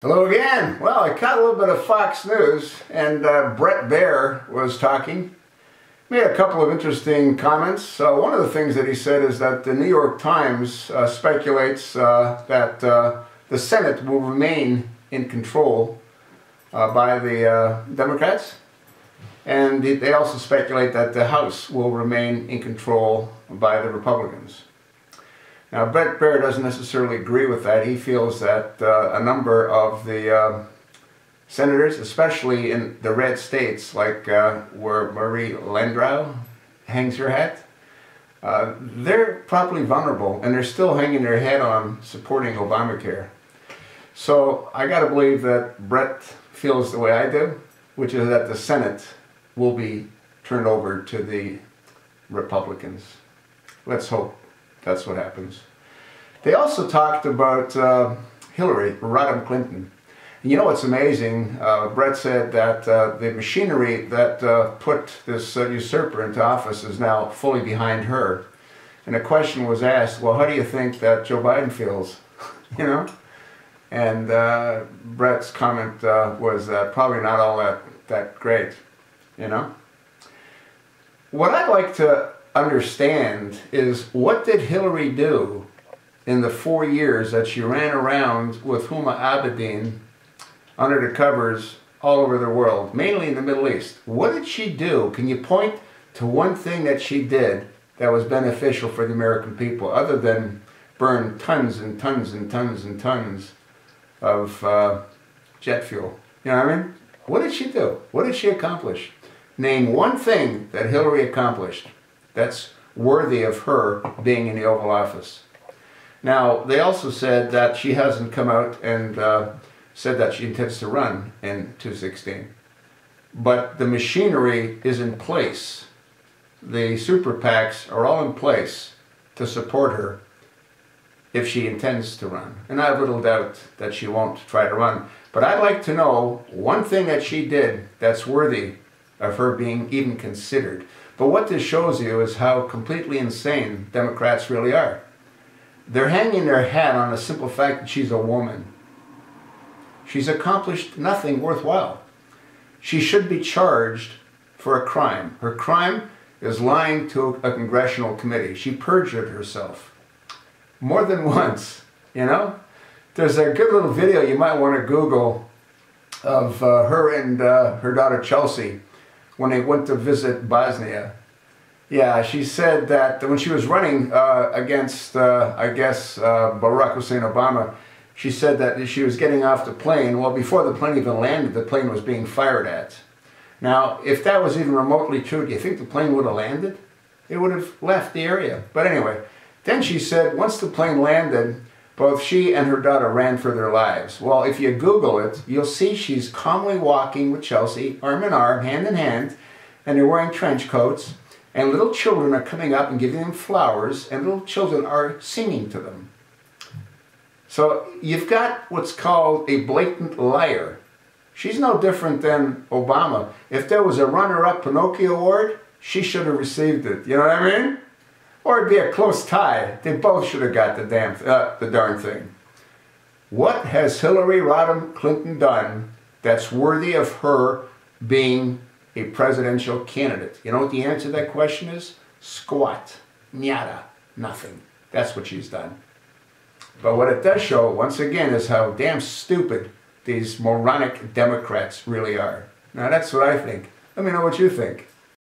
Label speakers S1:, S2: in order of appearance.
S1: Hello again. Well, I caught a little bit of Fox News, and Bret Baier was talking. Made a couple of interesting comments. One of the things that he said is that the New York Times speculates that the Senate will remain in control by the Democrats, and they also speculate that the House will remain in control by the Republicans. Now, Bret Baier doesn't necessarily agree with that. He feels that a number of the senators, especially in the red states, like where Marie Landrieu hangs her hat, they're probably vulnerable, and they're still hanging their head on supporting Obamacare. So I got to believe that Bret feels the way I do, which is that the Senate will be turned over to the Republicans. Let's hope that's what happens. They also talked about Hillary Rodham Clinton. And you know what's amazing? Bret said that the machinery that put this usurper into office is now fully behind her. And the question was asked, well, how do you think that Joe Biden feels? You know? And Bret's comment was probably not all that great, you know? What I'd like to understand is, what did Hillary do in the 4 years that she ran around with Huma Abedin under the covers all over the world, mainly in the Middle East? What did she do? Can you point to one thing that she did that was beneficial for the American people, other than burn tons and tons and tons and tons of jet fuel? You know what I mean? What did she do? What did she accomplish? Name one thing that Hillary accomplished that's worthy of her being in the Oval Office. Now, they also said that she hasn't come out and said that she intends to run in 2016. But the machinery is in place. The super PACs are all in place to support her if she intends to run. And I have little doubt that she won't try to run. But I'd like to know one thing that she did that's worthy of her being even considered. But what this shows you is how completely insane Democrats really are. They're hanging their hat on the simple fact that she's a woman. She's accomplished nothing worthwhile. She should be charged for a crime. Her crime is lying to a congressional committee. She perjured herself more than once, you know? There's a good little video you might want to Google of her and her daughter Chelsea when they went to visit Bosnia. Yeah, she said that when she was running against, I guess, Barack Hussein Obama, she said that she was getting off the plane. Well, before the plane even landed, the plane was being fired at. Now, if that was even remotely true, do you think the plane would have landed? It would have left the area. But anyway, then she said once the plane landed, both she and her daughter ran for their lives. Well, if you Google it, you'll see she's calmly walking with Chelsea, arm in arm, hand in hand, and they're wearing trench coats, and little children are coming up and giving them flowers, and little children are singing to them. So you've got what's called a blatant liar. She's no different than Obama. If there was a runner-up Pinocchio Award, she should have received it. You know what I mean? Or it'd be a close tie. They both should have got the darn thing. What has Hillary Rodham Clinton done that's worthy of her being a presidential candidate? You know what the answer to that question is? Squat. Nada. Nothing. That's what she's done. But what it does show, once again, is how damn stupid these moronic Democrats really are. Now, that's what I think. Let me know what you think.